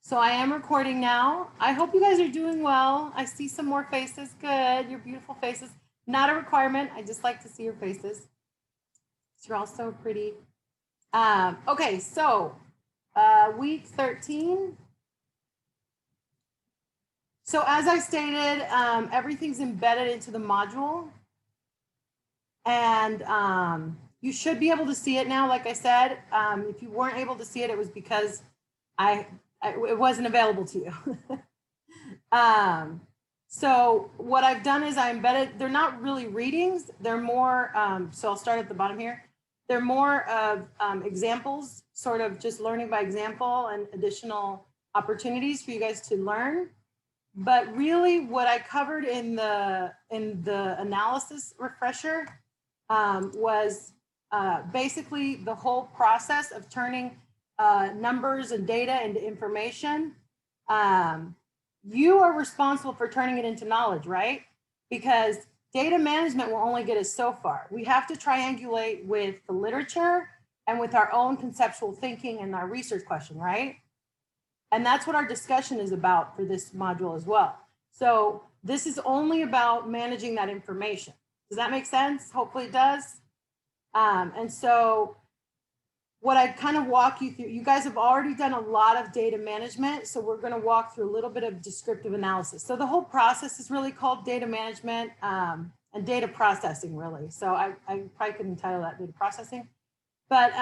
So I am recording now. I hope you guys are doing well. I see some more faces. Good. Your beautiful faces. Not a requirement. I just like to see your faces. You're all so pretty. Okay, so week 13. So as I stated, everything's embedded into the module. And you should be able to see it now. Like I said, if you weren't able to see it, it was because it wasn't available to you. So what I've done is I embedded, they're not really readings. They're more, so I'll start at the bottom here. They're more of examples, sort of just learning by example and additional opportunities for you guys to learn. But really what I covered in the analysis refresher was basically the whole process of turning numbers and data into information. You are responsible for turning it into knowledge, right? Because data management will only get us so far. We have to triangulate with the literature and with our own conceptual thinking and our research question, right? And that's what our discussion is about for this module as well. So this is only about managing that information. Does that make sense? Hopefully it does. And so what I kind of walk you through, you guys have already done a lot of data management. So we're going to walk through a little bit of descriptive analysis. So the whole process is really called data management and data processing, really. So I probably could entitle that data processing. But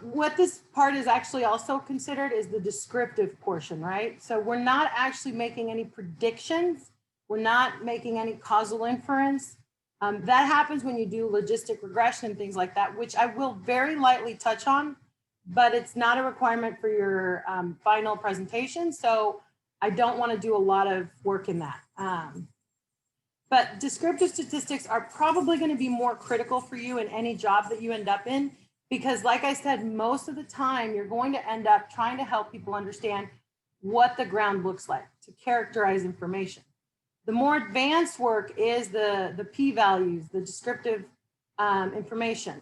what this part is actually also considered is the descriptive portion, right? So we're not actually making any predictions. We're not making any causal inference. That happens when you do logistic regression and things like that, which I will very lightly touch on, but it's not a requirement for your final presentation. So I don't want to do a lot of work in that. But descriptive statistics are probably going to be more critical for you in any job that you end up in, because like I said, most of the time you're going to end up trying to help people understand what the ground looks like, to characterize information. The more advanced work is the p-values, the descriptive information.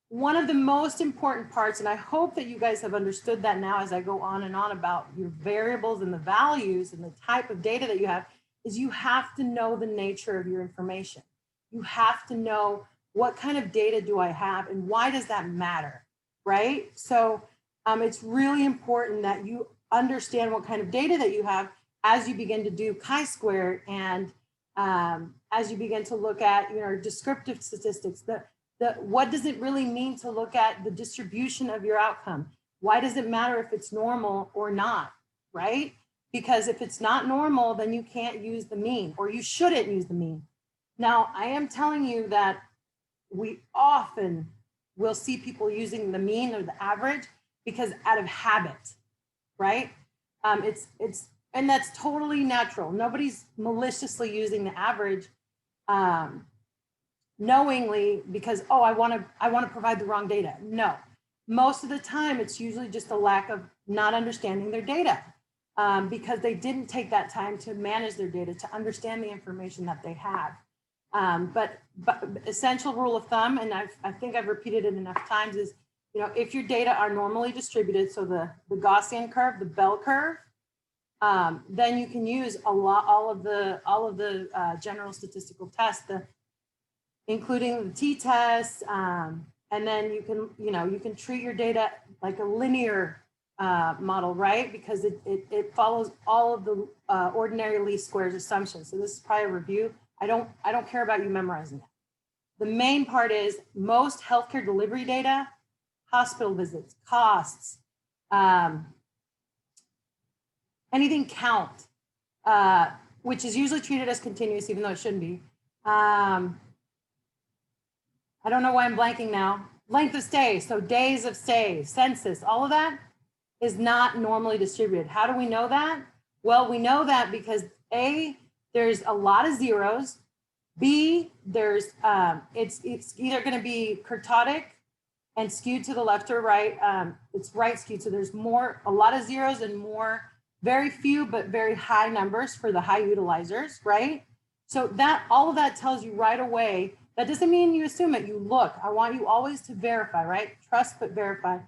One of the most important parts, and I hope that you guys have understood that now as I go on and on about your variables and the values and the type of data that you have, is you have to know the nature of your information. You have to know what kind of data do I have and why does that matter, right? So it's really important that you understand what kind of data that you have as you begin to do chi-square and as you begin to look at descriptive statistics. What does it really mean to look at the distribution of your outcome? Why does it matter if it's normal or not, right? Because if it's not normal, then you can't use the mean, or you shouldn't use the mean. Now, I am telling you that we often will see people using the mean or the average because out of habit, right? And that's totally natural. Nobody's maliciously using the average knowingly because, oh, I want to provide the wrong data. No, most of the time it's usually just a lack of not understanding their data because they didn't take that time to manage their data, to understand the information that they have. But essential rule of thumb, and I think I've repeated it enough times, is if your data are normally distributed, so the Gaussian curve, the bell curve, then you can use all of the general statistical tests, including the t-tests, and then you can treat your data like a linear model, right? Because it follows all of the ordinary least squares assumptions. So this is probably a review. I don't care about you memorizing it. The main part is most healthcare delivery data, hospital visits, costs, anything count, which is usually treated as continuous, even though it shouldn't be. I don't know why I'm blanking now. Length of stay, so days of stay, census, all of that is not normally distributed. How do we know that? Well, we know that because A, there's a lot of zeros. B, there's it's either going to be kurtotic and skewed to the left or right. It's right skewed, so there's a lot of zeros and very few but very high numbers for the high utilizers, right? So all of that tells you right away. That doesn't mean you assume it. You look. I want you always to verify, right? Trust but verify.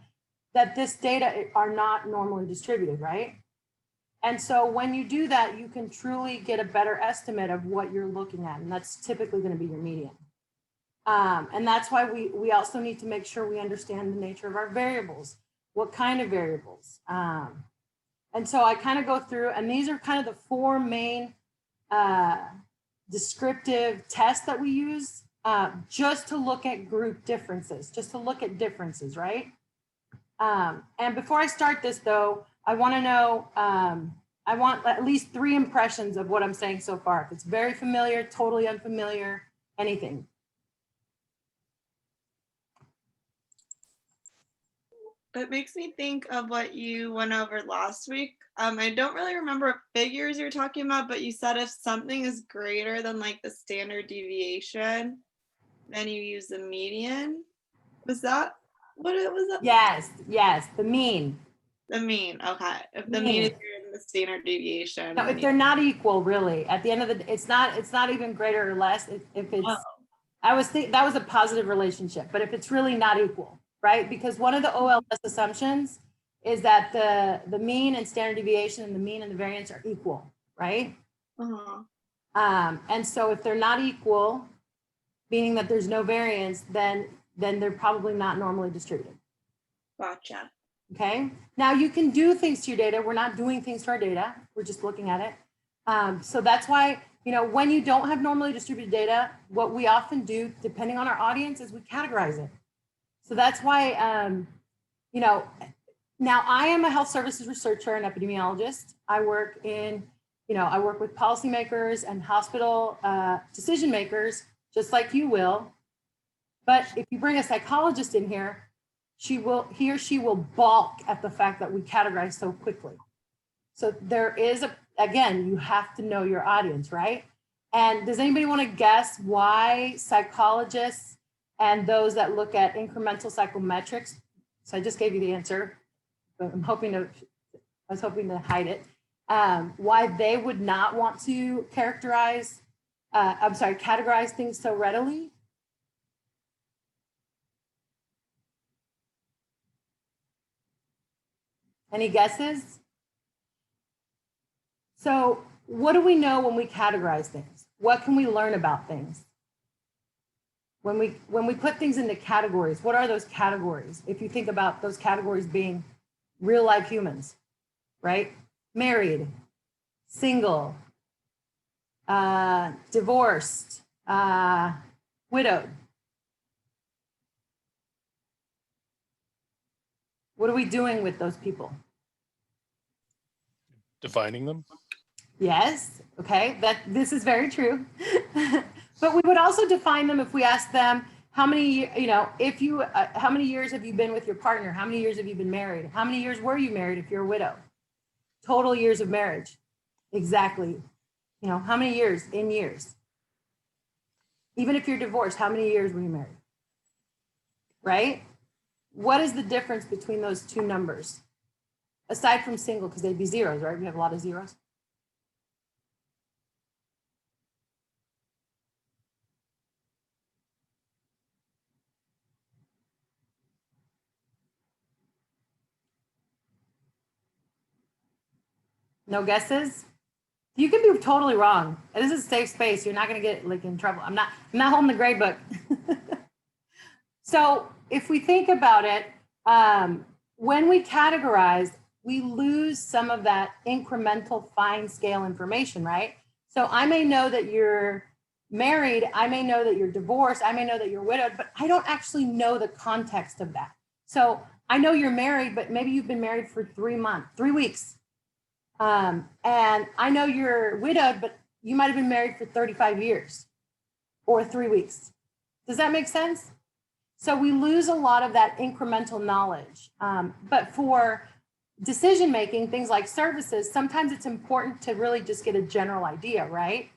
that this data are not normally distributed, right? And so when you do that, you can truly get a better estimate of what you're looking at. And that's typically going to be your median. And that's why we also need to make sure we understand the nature of our variables. What kind of variables? And so I kind of go through, and these are kind of the four main descriptive tests that we use just to look at group differences, just to look at differences, right? And before I start this though, I want to know, I want at least 3 impressions of what I'm saying so far. If it's very familiar, totally unfamiliar, anything. It makes me think of what you went over last week. I don't really remember what figures you're talking about, but you said if something is greater than like the standard deviation, then you use the median. Was that what it was? Yes, the mean. The mean, okay. If the mean is greater than the standard deviation. No, if they're not equal, really, at the end of the day, it's not even greater or less. If it's, that was a positive relationship, but if it's really not equal, right? Because one of the OLS assumptions is that the mean and standard deviation and the mean and the variance are equal, right? And so if they're not equal, meaning that there's no variance, then they're probably not normally distributed. Gotcha. Okay. Now you can do things to your data. We're not doing things to our data. We're just looking at it. So that's why, you know, when you don't have normally distributed data, what we often do, depending on our audience, is we categorize it. So that's why, you know, now I am a health services researcher and epidemiologist. I work in, you know, I work with policymakers and hospital decision makers, just like you will. But if you bring a psychologist in here, he or she will balk at the fact that we categorize so quickly. So there is again, you have to know your audience, right? And does anybody want to guess why psychologists and those that look at incremental psychometrics, so I just gave you the answer, but I was hoping to hide it, why they would not want to categorize things so readily? Any guesses? So what do we know when we categorize things? What can we learn about things? When we put things into categories, what are those categories? If you think about those categories being real life humans, right? Married, single, divorced, widowed. What are we doing with those people? Defining them? Yes, okay, this is very true. But we would also define them if we asked them how many, you know, if you, how many years have you been with your partner? How many years have you been married? How many years were you married if you're a widow? Total years of marriage. Exactly. You know, how many years in years? Even if you're divorced, how many years were you married? Right? What is the difference between those two numbers? Aside from single, because they'd be zeros, right? We have a lot of zeros. No guesses? You can be totally wrong. This is a safe space. You're not going to get like in trouble. I'm not holding the grade book. So if we think about it, when we categorize, we lose some of that incremental fine scale information, right? So I may know that you're married. I may know that you're divorced. I may know that you're widowed, but I don't actually know the context of that. So I know you're married, but maybe you've been married for 3 weeks. And I know you're widowed, but you might have been married for 35 years or 3 weeks. Does that make sense? So we lose a lot of that incremental knowledge. But for decision-making, things like services, sometimes it's important to really just get a general idea, right?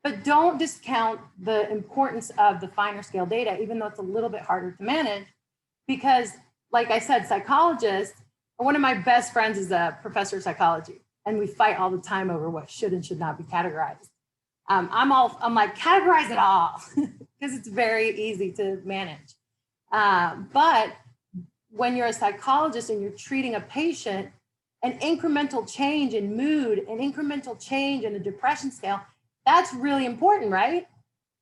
But don't discount the importance of the finer scale data, even though it's a little bit harder to manage, because like I said, psychologists, one of my best friends is a professor of psychology, and we fight all the time over what should and should not be categorized. I'm like, categorize it all, because it's very easy to manage. But when you're a psychologist and you're treating a patient, an incremental change in mood, an incremental change in the depression scale, that's really important, right?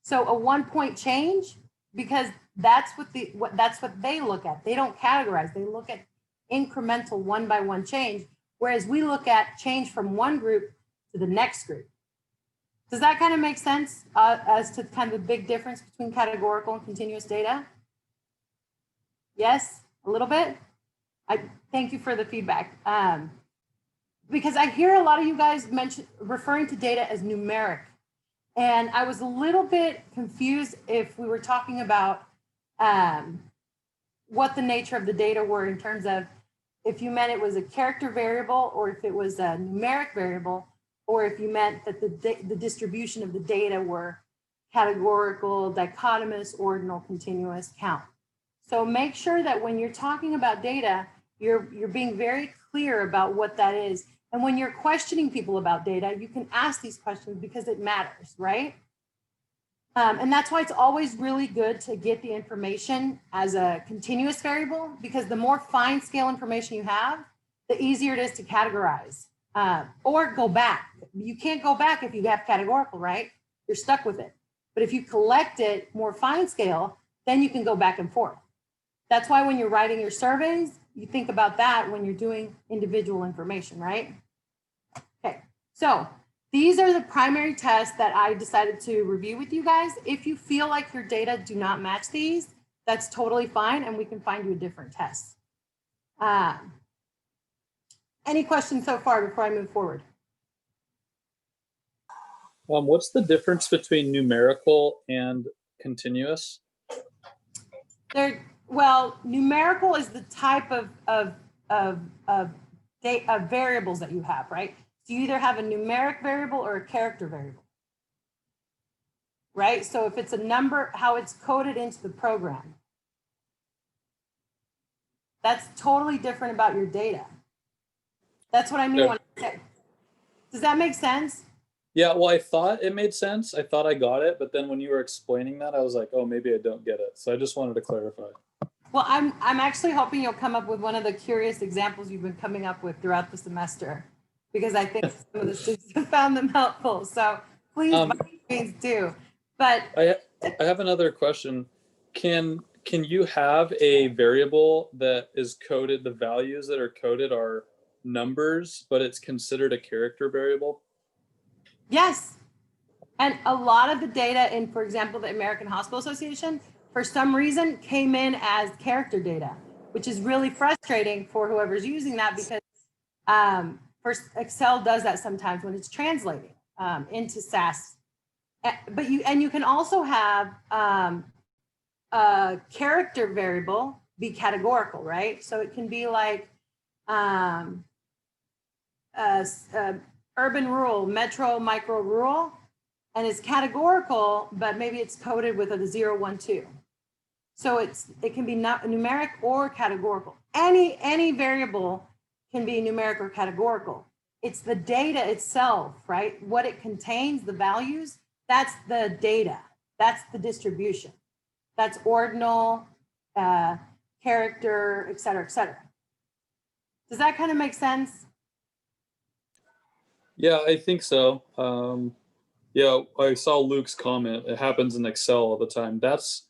So a 1-point change, because that's what they look at. They don't categorize. They look at incremental 1-by-1 change, whereas we look at change from one group to the next group. Does that kind of make sense as to kind of the big difference between categorical and continuous data? Yes, a little bit. I thank you for the feedback. Because I hear a lot of you guys referring to data as numeric. And I was a little bit confused if we were talking about what the nature of the data were, in terms of if you meant it was a character variable, or if it was a numeric variable, or if you meant that the distribution of the data were categorical, dichotomous, ordinal, continuous, count. So make sure that when you're talking about data, you're being very clear about what that is. And when you're questioning people about data, you can ask these questions because it matters, right? And that's why it's always really good to get the information as a continuous variable, because the more fine scale information you have, the easier it is to categorize or go back. You can't go back if you have categorical, right? You're stuck with it. But if you collect it more fine scale, then you can go back and forth. That's why when you're writing your surveys, you think about that when you're doing individual information, right? Okay, so these are the primary tests that I decided to review with you guys. If you feel like your data do not match these, that's totally fine, and we can find you a different test. Any questions so far before I move forward? What's the difference between numerical and continuous? Well, numerical is the type of variables that you have, right? So you either have a numeric variable or a character variable, right? So if it's a number, how it's coded into the program, that's totally different about your data. That's what I mean when I say. Does that make sense? Yeah, well, I thought it made sense. I thought I got it, but then when you were explaining that, I was like, oh, maybe I don't get it. So I just wanted to clarify. Well, I'm actually hoping you'll come up with one of the curious examples you've been coming up with throughout the semester, because I think some of the students have found them helpful. So please, by all means, do. But I have another question. Can you have a variable that is coded, the values that are coded are numbers, but it's considered a character variable? yes. And a lot of the data in, for example, the American Hospital Association, for some reason, came in as character data, which is really frustrating for whoever's using that, because first Excel does that sometimes when it's translating into SAS. But you can also have a character variable be categorical, right? So it can be like urban, rural, metro, micro, rural, and it's categorical, but maybe it's coded with a 0, 1, 2. So it can be not numeric or categorical. Any variable can be numeric or categorical. It's the data itself, right? What it contains, the values, that's the data. That's the distribution. That's ordinal, character, et cetera, et cetera. Does that kind of make sense? Yeah, I think so. Yeah, I saw Luke's comment. It happens in Excel all the time. That's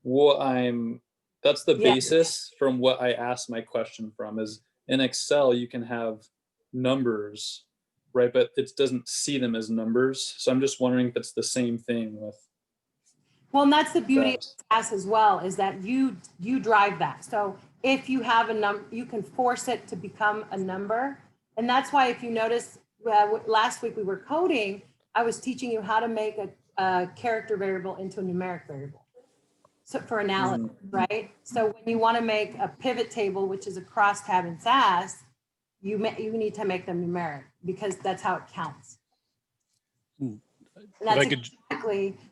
the basis from what I asked my question from. Is in Excel you can have numbers, right? But it doesn't see them as numbers. So I'm just wondering if it's the same thing with. Well, and that's the beauty of SAS as well, is that you drive that. So if you have a number, you can force it to become a number. And that's why, if you notice, last week we were coding, I was teaching you how to make a character variable into a numeric variable. So for analysis, right? So when you want to make a pivot table, which is a crosstab in SAS, you need to make them numeric, because that's how it counts. And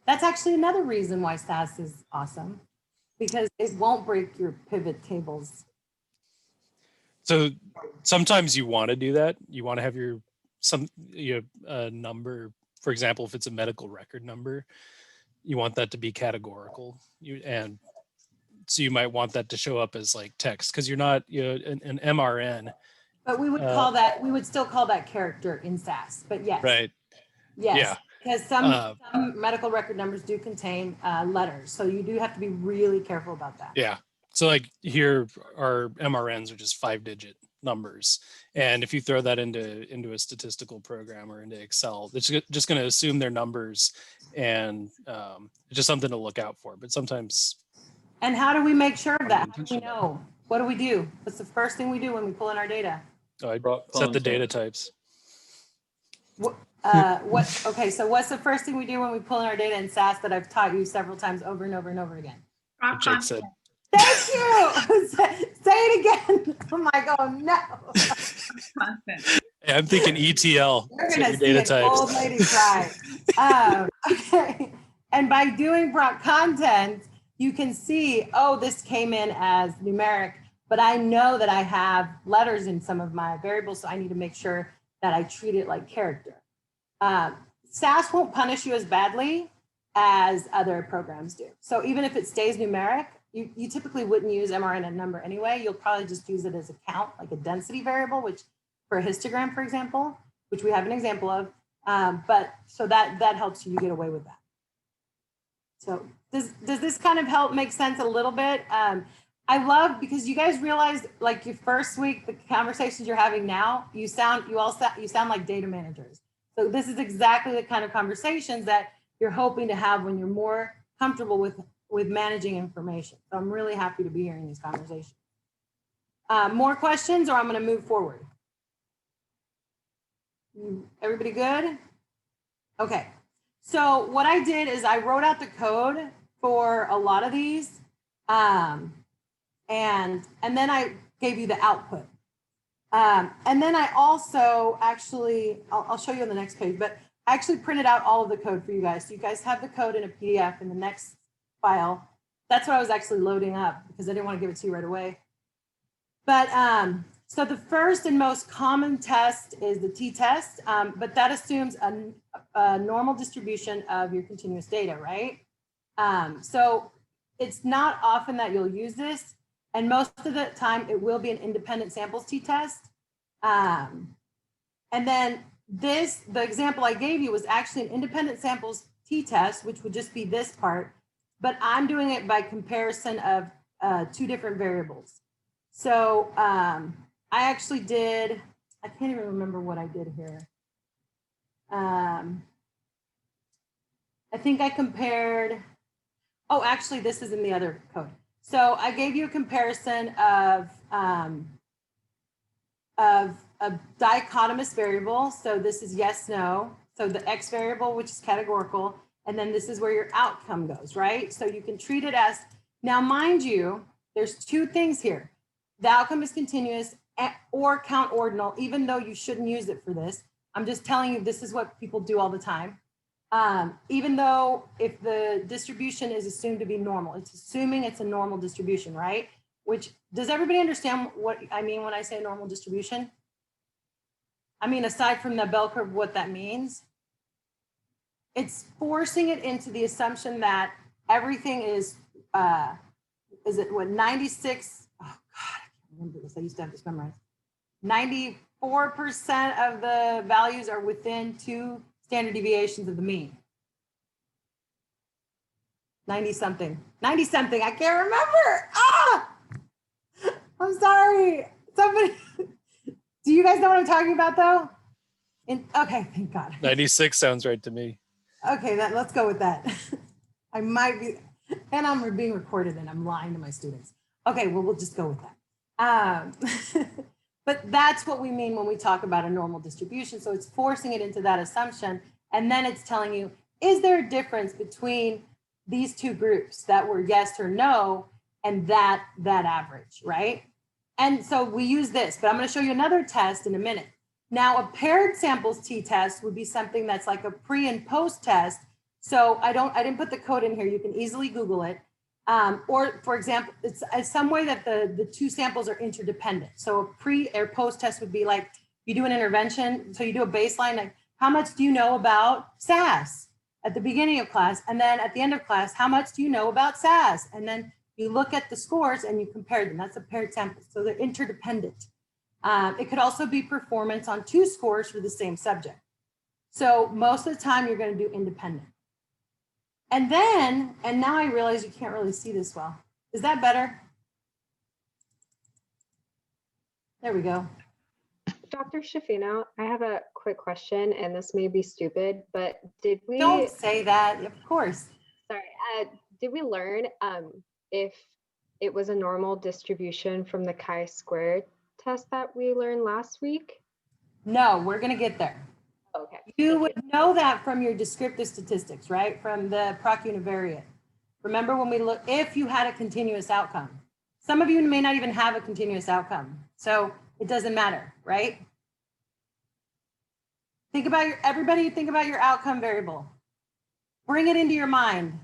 that's actually another reason why SAS is awesome, because it won't break your pivot tables. So sometimes you want to do that. You want to have a number, for example, if it's a medical record number, you want that to be categorical. And So you might want that to show up as like text because you're not, an MRN. But we would we would still call that character in SAS, but yes. Right. Yes. Yeah. Because some medical record numbers do contain letters. So you do have to be really careful about that. Yeah. So like here, our MRNs are just 5-digit numbers. And if you throw that into a statistical program or into Excel, it's just going to assume their numbers, and it's just something to look out for. But sometimes. And how do we make sure of that? How do we know? What do we do? What's the first thing we do when we pull in our data? Oh, I set the data types. Okay, so what's the first thing we do when we pull in our data in SAS that I've taught you several times over and over and over again? Jake said. Thank you. Say it again. I'm like, oh no. Hey, I'm thinking ETL. You're gonna see an old lady cry. Okay, and by doing brought content, you can see, oh, this came in as numeric, but I know that I have letters in some of my variables, so I need to make sure that I treat it like character. SAS won't punish you as badly as other programs do. So even if it stays numeric, you typically wouldn't use MRN and number anyway. You'll probably just use it as a count, like a density variable, which for a histogram, for example, which we have an example of. But so that helps you get away with that. So does this kind of help make sense a little bit? I love, because you guys realize, like, your first week, the conversations you're having now, you sound like data managers. So this is exactly the kind of conversations that you're hoping to have when you're more comfortable with managing information. So I'm really happy to be hearing these conversations. More questions, or I'm going to move forward? Everybody good? Okay. So what I did is I wrote out the code for a lot of these, and then I gave you the output. And then I also actually, I'll show you on the next page, but I actually printed out all of the code for you guys. So you guys have the code in a PDF in the next file. That's what I was actually loading up because I didn't want to give it to you right away. But so the first and most common test is the t-test, but that assumes a normal distribution of your continuous data, right? So it's not often that you'll use this, and most of the time it will be an independent samples t-test. And then the example I gave you was actually an independent samples t-test, which would just be this part, but I'm doing it by comparison of two different variables. So I actually did, I can't even remember what I did here. I think I compared, oh, actually this is in the other code. So I gave you a comparison of a dichotomous variable. So this is yes, no. So the X variable, which is categorical, and then this is where your outcome goes, right? So you can treat it as, now mind you, there's two things here. The outcome is continuous or count ordinal, even though you shouldn't use it for this. I'm just telling you, this is what people do all the time. Even though if the distribution is assumed to be normal, it's assuming it's a normal distribution, right? Which, does everybody understand what I mean when I say normal distribution? I mean, aside from the bell curve, what that means, it's forcing it into the assumption that everything is it what, 96, oh God, I can't remember this, I used to have this memorized. 94% of the values are within 2 standard deviations of the mean. 90 something, I can't remember. I'm sorry. Somebody, do you guys know what I'm talking about though? Okay, thank God. 96 sounds right to me. Okay, let's go with that. I might be, and I'm being recorded and I'm lying to my students. Okay, well, we'll just go with that. But that's what we mean when we talk about a normal distribution. So it's forcing it into that assumption. And then it's telling you, is there a difference between these two groups that were yes or no, and that average, right? And so we use this, but I'm going to show you another test in a minute. Now, a paired samples t-test would be something that's like a pre and post test. So I didn't put the code in here. You can easily Google it. Or for example, it's some way that the two samples are interdependent. So a pre or post test would be like, you do an intervention. So you do a baseline, like, how much do you know about SAS at the beginning of class? And then at the end of class, how much do you know about SAS? And then You look at the scores and you compare them. That's a paired sample. So they're interdependent. It could also be performance on 2 scores for the same subject. So most of the time you're going to do independent. And now I realize you can't really see this well. Is that better? There we go. Dr. Shafino, I have a quick question, and this may be stupid, but did we? Don't say that, of course. Sorry, did we learn if it was a normal distribution from the chi-squared test that we learned last week? No, we're going to get there. Okay. You would know that from your descriptive statistics, right? From the proc univariate. Remember when we look, if you had a continuous outcome. Some of you may not even have a continuous outcome. So it doesn't matter, right? Everybody think about your outcome variable. Bring it into your mind.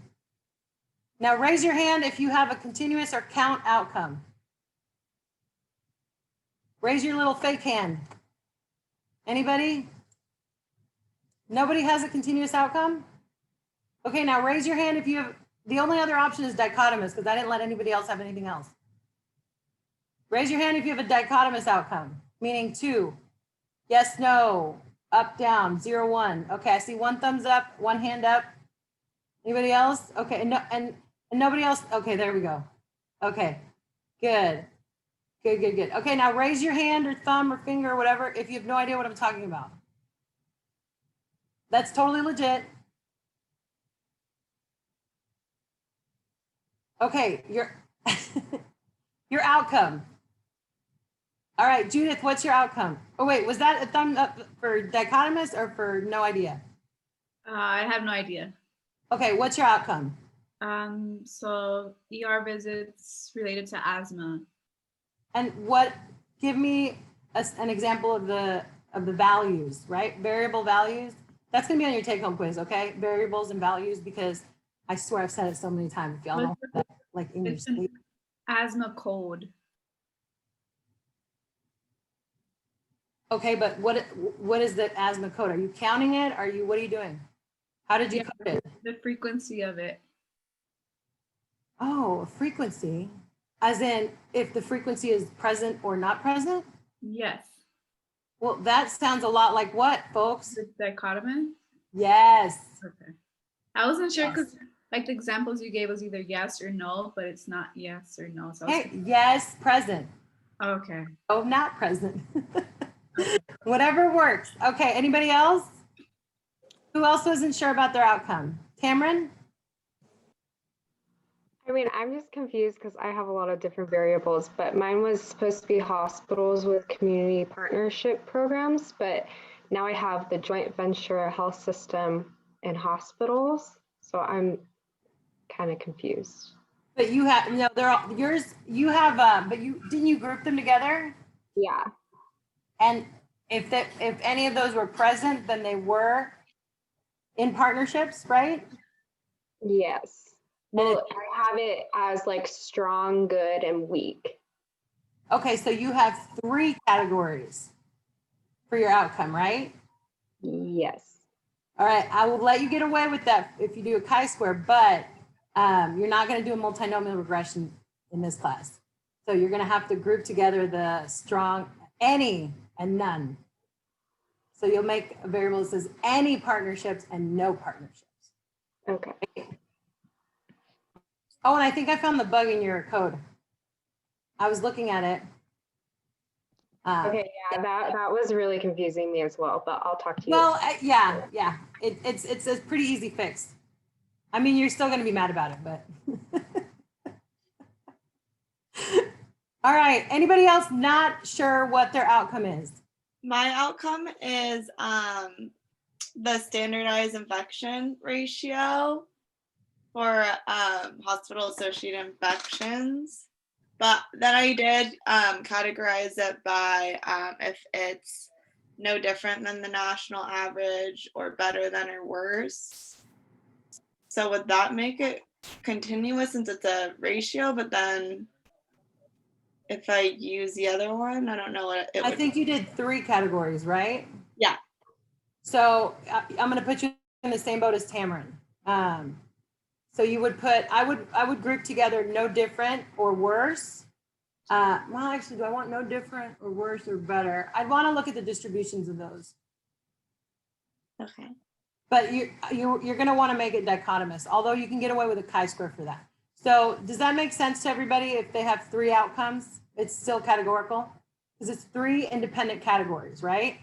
Now raise your hand if you have a continuous or count outcome. Raise your little fake hand. Anybody? Nobody has a continuous outcome? Okay, now raise your hand if you have, the only other option is dichotomous because I didn't let anybody else have anything else. Raise your hand if you have a dichotomous outcome, meaning 2. Yes, no, up, down, 0, 1. Okay, I see 1 thumbs up, 1 hand up. Anybody else? Okay, and nobody else? Okay, there we go. Okay, good. Good. Okay, now raise your hand or thumb or finger or whatever if you have no idea what I'm talking about. That's totally legit. Okay, your outcome. All right, Judith, what's your outcome? Oh, wait, was that a thumb up for dichotomous or for no idea? I have no idea. Okay, what's your outcome? So ER visits related to asthma. And give me an example of the values, right? Variable values. That's gonna be on your take home quiz, okay? Variables and values, because I swear I've said it so many times. If y'all know that, like in your It's an sleep. asthma code. Okay, but what is the asthma code? Are you counting it? What are you doing? How did you code it? The frequency of it. Oh, frequency. As in if the frequency is present or not present? Yes. Well, that sounds a lot like what, folks? The dichotomous. Yes. Okay. I wasn't sure Yes. because like the examples you gave was either yes or no, but it's not yes or no. So I was Hey, yes, present. okay. Oh, not present. Whatever works. Okay, anybody else? Who else wasn't sure about their outcome? Cameron? I mean, I'm just confused because I have a lot of different variables, but mine was supposed to be hospitals with community partnership programs, but now I have the joint venture health system and hospitals. So I'm kind of confused. But you have, no, they're all yours. You have, but didn't you group them together? Yeah. And if any of those were present, then they were in partnerships, right? Yes. And Well, I have it as like strong, good, and weak. okay, so you have 3 categories for your outcome, right? Yes. All right, I will let you get away with that if you do a chi-square, but you're not going to do a multinomial regression in this class. So you're going to have to group together the strong, any, and none. So you'll make a variable that says any partnerships and no partnerships. Okay. Oh, and I think I found the bug in your code. I was looking at it. Okay, yeah, that was really confusing me as well, but I'll talk to you. Well, yeah. It's a pretty easy fix. I mean, you're still going to be mad about it, but. All right. Anybody else not sure what their outcome is? My outcome is the standardized infection ratio for hospital associated infections. But then I did categorize it by if it's no different than the national average or better than or worse. So would that make it continuous since it's a ratio? But then if I use the other one, I don't know what it would. I think you did 3 categories, right? Yeah. So I'm going to put you in the same boat as Tamarin. So you would put, I would group together no different or worse. Well, actually, do I want no different or worse or better? I'd want to look at the distributions of those. Okay. But you're going to want to make it dichotomous, although you can get away with a chi-square for that. So does that make sense to everybody? If they have 3 outcomes, it's still categorical because it's 3 independent categories, right?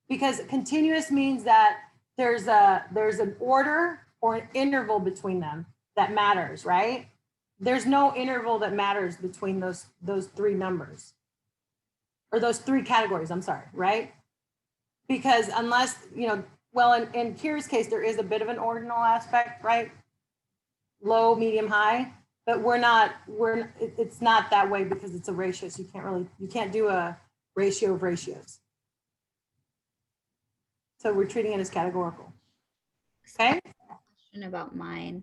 Because continuous means that there's an order or an interval between them that matters, right? There's no interval that matters between those 3 numbers or those 3 categories, I'm sorry, right? Because unless, well, in Kira's case, there is a bit of an ordinal aspect, right? Low, medium, high, but it's not that way because it's a ratio. So you can't do a ratio of ratios. So we're treating it as categorical. Okay. Question about mine.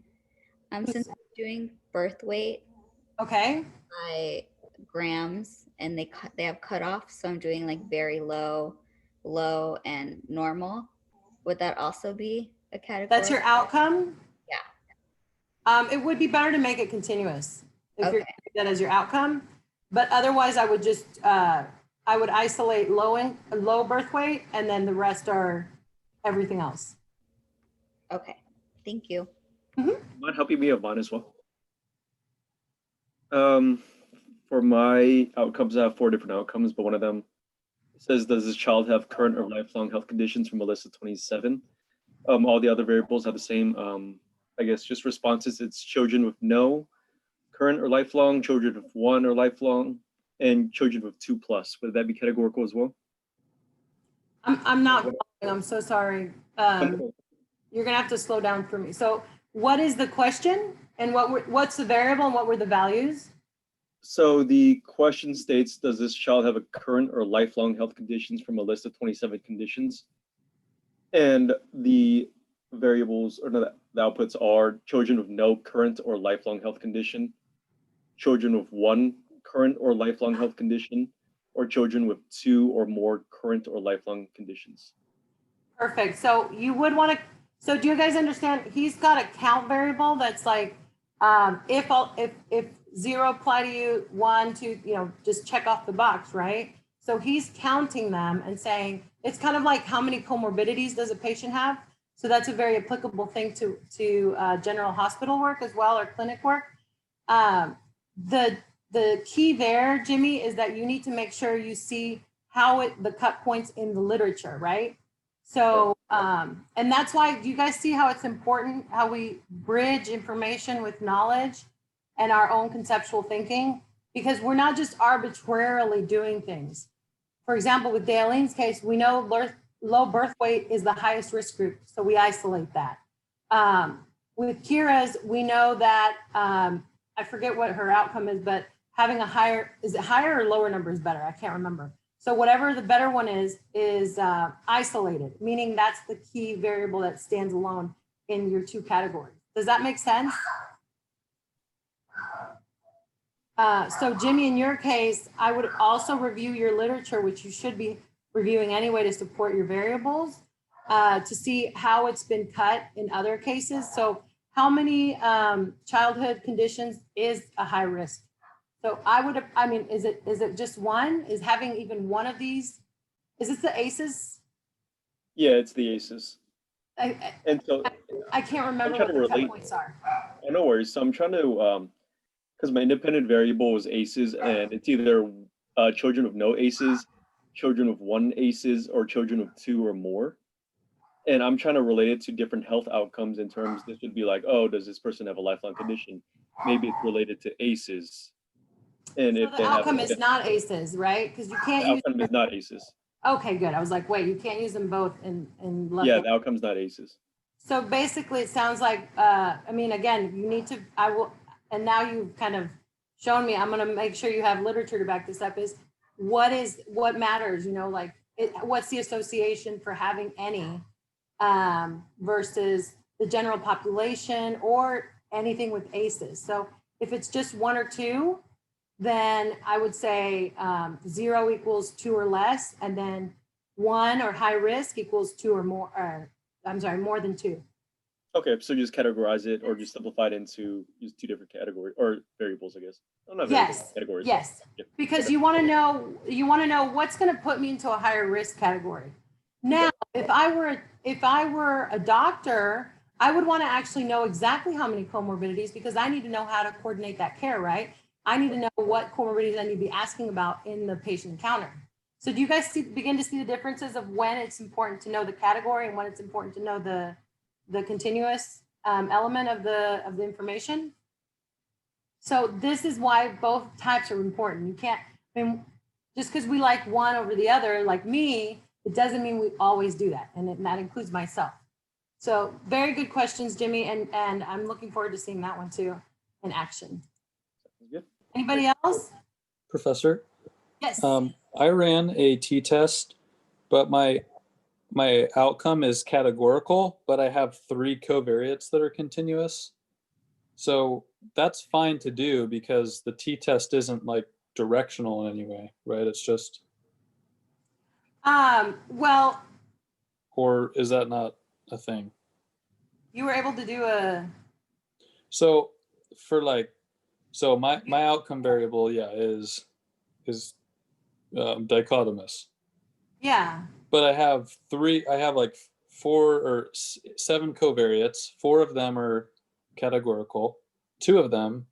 Since I'm doing birth weight Okay. by grams and they have cutoff, so I'm doing like very low, low, and normal. Would that also be a category? That's your outcome? Yeah. It would be better to make it continuous if you're Okay. doing that as your outcome. But otherwise, I would just, I would isolate low birth weight, and then the rest are everything else. Okay. Thank you. Mind helping me on mine as well? For my outcomes, I have 4 different outcomes, but one of them says, does this child have current or lifelong health conditions from a list of 27? All the other variables have the same, I guess, just responses. It's children with no current or lifelong, children with 1 or lifelong, and children with 2+. Would that be categorical as well? I'm not following. I'm so sorry. You're gonna have to slow down for me. So what is the question and what's the variable and what were the values? So the question states, does this child have a current or lifelong health conditions from a list of 27 conditions? And the variables, or no, the outputs are children with no current or lifelong health condition, children with 1 current or lifelong health condition, or children with 2 or more current or lifelong conditions. Perfect. So you would want to, so do you guys understand? He's got a count variable that's like, if 0 apply to you, 1, 2, just check off the box, right? So he's counting them and saying, it's kind of like how many comorbidities does a patient have? So that's a very applicable thing to general hospital work as well, or clinic work. The key there, Jimmy, is that you need to make sure you see how the cut points in the literature, right? So, and that's why, do you guys see how it's important, how we bridge information with knowledge and our own conceptual thinking? Because we're not just arbitrarily doing things. For example, with Daleine's case, we know low birth weight is the highest risk group, so we isolate that. With Kira's, we know that, I forget what her outcome is, but having a higher, is it higher or lower number is better? I can't remember. So whatever the better one is isolated, meaning that's the key variable that stands alone in your 2 categories. Does that make sense? So Jimmy, in your case, I would also review your literature, which you should be reviewing anyway to support your variables, to see how it's been cut in other cases. So how many childhood conditions is a high risk? So is it just 1? Is having even 1 of these, is this the ACEs? Yeah, it's the ACEs. And so I can't remember what the cut points are. Oh, no worries. So I'm trying to, because my independent variable is ACEs, and it's either children with no ACEs, children with 1 ACEs, or children with 2 or more. And I'm trying to relate it to different health outcomes in terms, this would be like, oh, does this person have a lifelong condition? Maybe it's related to ACEs. And So if the outcome is not ACEs, right? Because you can't use. The outcome is not ACEs. Okay, good. I was like, wait, you can't use them both in Yeah, the outcome's not ACEs. So basically, it sounds like, again, you need to, and now you've kind of shown me, I'm going to make sure you have literature to back this up, is what matters, what's the association for having any versus the general population or anything with ACEs. So if it's just 1 or 2, then I would say 0 equals 2 or less, and then 1 or high risk equals 2 or more, more than 2. Okay, so just categorize it or just simplify it into just two different categories or variables, I guess. Oh, not variables, Yes, categories. yes, Yep. because Okay. you want to know what's going to put me into a higher risk category. Now, if I were a doctor, I would want to actually know exactly how many comorbidities because I need to know how to coordinate that care, right? I need to know what comorbidities I need to be asking about in the patient encounter. So do you guys begin to see the differences of when it's important to know the category and when it's important to know the continuous element of the information? So this is why both types are important. You can't, I mean, just because we like one over the other, like me, it doesn't mean we always do that. And that includes myself. So very good questions, Jimmy. And I'm looking forward to seeing that one too in action. Good. Anybody else? Professor, Yes. I ran a t-test, but my outcome is categorical, but I have 3 covariates that are continuous. So that's fine to do because the t-test isn't like directional in any way, right? It's just, Well, or is that not a thing? you were able to do a, So for like, so my outcome variable, yeah, is dichotomous. yeah. But I have like 4 or 7 covariates. 4 of them are categorical. 2 of them,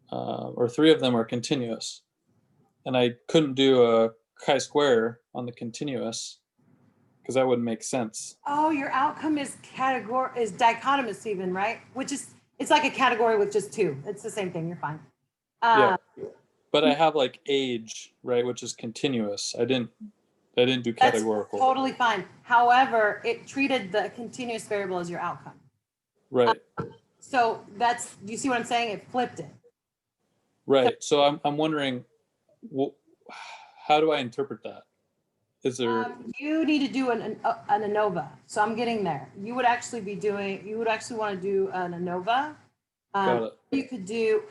or 3 of them are continuous. And I couldn't do a chi-square on the continuous because that wouldn't make sense. Oh, your outcome is dichotomous even, right? Which is, it's like a category with just 2. It's the same thing. You're fine. Yeah. But I have like age, right, which is continuous. I didn't do categorical. That's totally fine. However, it treated the continuous variable as your outcome. Right. So that's, do you see what I'm saying? It flipped it. Right. So I'm wondering, how do I interpret that? Is there? You need to do an ANOVA. So I'm getting there. You would actually want to do an ANOVA. Got it. You could do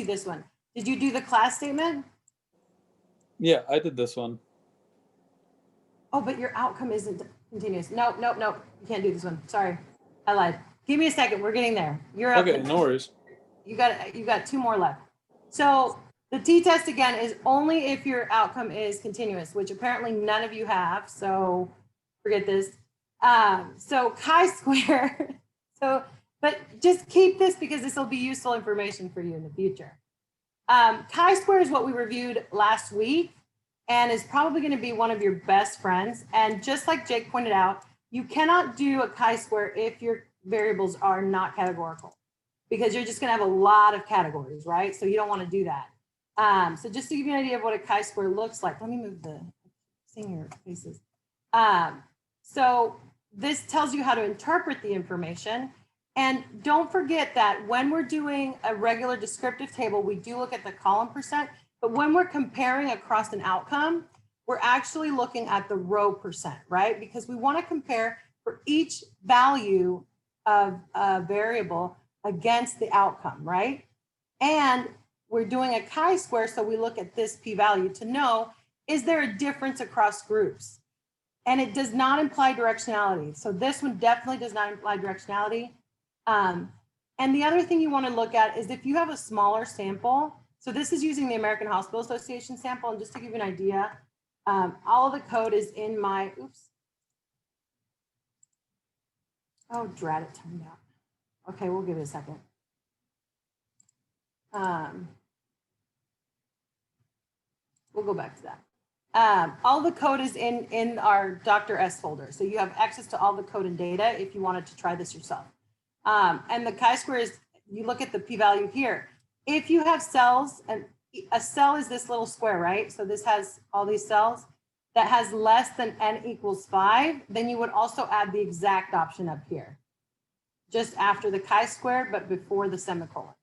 this one. Did you do the class statement? Yeah, I did this one. Oh, but your outcome isn't continuous. No. You can't do this one. Sorry. I lied. Give me a second. We're getting there. You're up. Okay, no worries. You got 2 more left. So the t-test again is only if your outcome is continuous, which apparently none of you have. So forget this. So chi-square. But just keep this because this will be useful information for you in the future. Chi-square is what we reviewed last week and is probably going to be one of your best friends. And just like Jake pointed out, you cannot do a chi-square if your variables are not categorical, because you're just going to have a lot of categories, right? So you don't want to do that. So just to give you an idea of what a chi-square looks like, let me move seeing your faces. So this tells you how to interpret the information. And don't forget that when we're doing a regular descriptive table, we do look at the column percent, but when we're comparing across an outcome, we're actually looking at the row percent, right? Because we want to compare for each value of a variable against the outcome, right? And we're doing a chi-square, so we look at this p-value to know, is there a difference across groups? And it does not imply directionality. So this one definitely does not imply directionality. And the other thing you want to look at is if you have a smaller sample. So this is using the American Hospital Association sample. And just to give you an idea, all of the code is in my, oops. Oh, drat, it turned out. Okay, we'll give it a second. We'll go back to that. All the code is in our Dr. S folder. So you have access to all the code and data if you wanted to try this yourself. And the chi-square is, you look at the p-value here. If you have cells, and a cell is this little square, right? So this has all these cells that has less than n equals 5, then you would also add the exact option up here, just after the chi-square, but before the semicolon.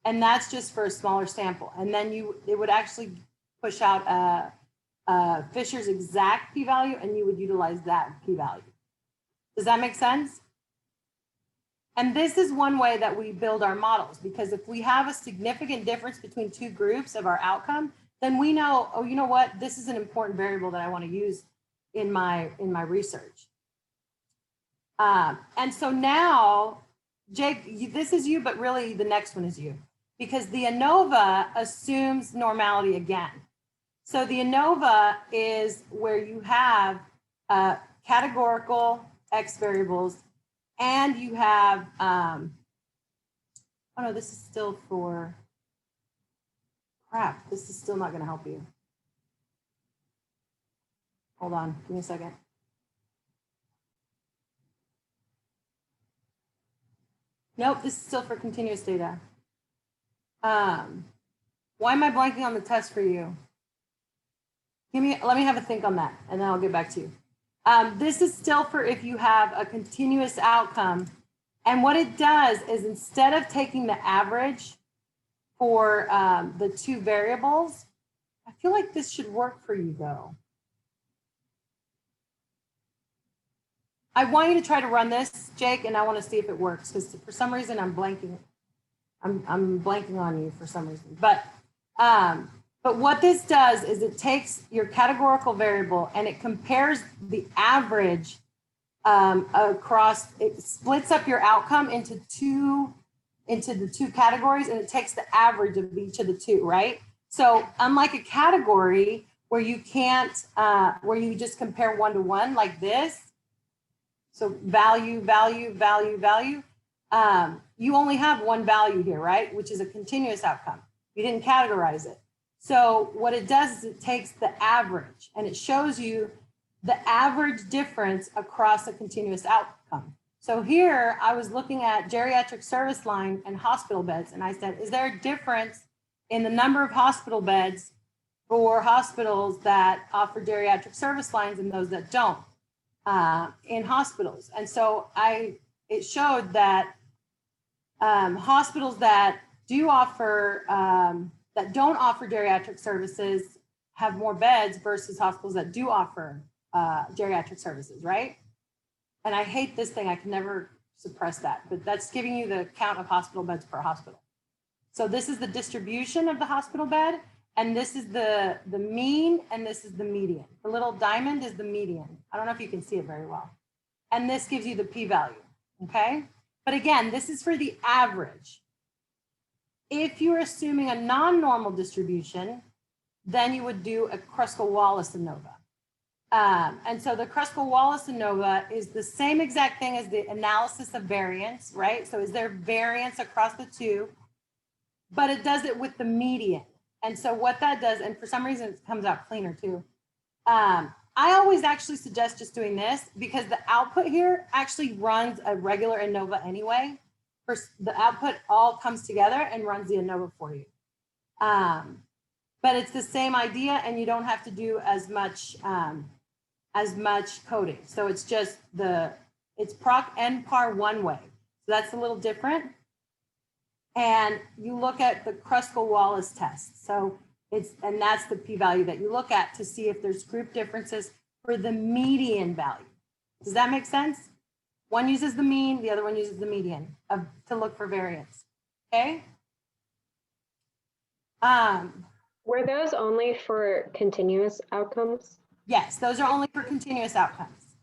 And that's just for a smaller sample. And then it would actually push out Fisher's exact p-value, and you would utilize that p-value. Does that make sense? And this is one way that we build our models, because if we have a significant difference between 2 groups of our outcome, then we know, oh, you know what, this is an important variable that I want to use in my research. And so now, Jake, this is you, but really the next one is you, because the ANOVA assumes normality again. So the ANOVA is where you have categorical X variables, and you have, oh no, this is still for, crap, this is still not gonna help you. Hold on, give me a second. Nope, this is still for continuous data. Why am I blanking on the test for you? Let me have a think on that, and then I'll get back to you. This is still for if you have a continuous outcome. And what it does is instead of taking the average for the two variables, I feel like this should work for you though. I want you to try to run this, Jake, and I want to see if it works, because for some reason I'm blanking. I'm blanking on you for some reason. But what this does is it takes your categorical variable and it compares the average across, it splits up your outcome into the two categories, and it takes the average of each of the two, right? So unlike a category where you can't, where you just compare 1 to 1 like this, so value, value, value, value, you only have one value here, right? Which is a continuous outcome. You didn't categorize it. So what it does is it takes the average and it shows you the average difference across a continuous outcome. So here I was looking at geriatric service line and hospital beds, and I said, is there a difference in the number of hospital beds for hospitals that offer geriatric service lines and those that don't in hospitals? And so it showed that hospitals that do offer, that don't offer geriatric services have more beds versus hospitals that do offer geriatric services, right? And I hate this thing, I can never suppress that, but that's giving you the count of hospital beds per hospital. So this is the distribution of the hospital bed, and this is the mean, and this is the median. The little diamond is the median. I don't know if you can see it very well. And this gives you the p-value, okay? But again, this is for the average. If you're assuming a non-normal distribution, then you would do a Kruskal-Wallis ANOVA. And so the Kruskal-Wallis ANOVA is the same exact thing as the analysis of variance, right? So is there variance across the two? But it does it with the median. And so what that does, and for some reason it comes out cleaner too. I always actually suggest just doing this because the output here actually runs a regular ANOVA anyway. First, the output all comes together and runs the ANOVA for you. But it's the same idea, and you don't have to do as much coding. So it's just it's proc NPAR one way. So that's a little different. And you look at the Kruskal-Wallis test. So and that's the p-value that you look at to see if there's group differences for the median value. Does that make sense? One uses the mean, the other one uses the median to look for variance, okay? Were those only for continuous outcomes? Yes, those are only for continuous outcomes.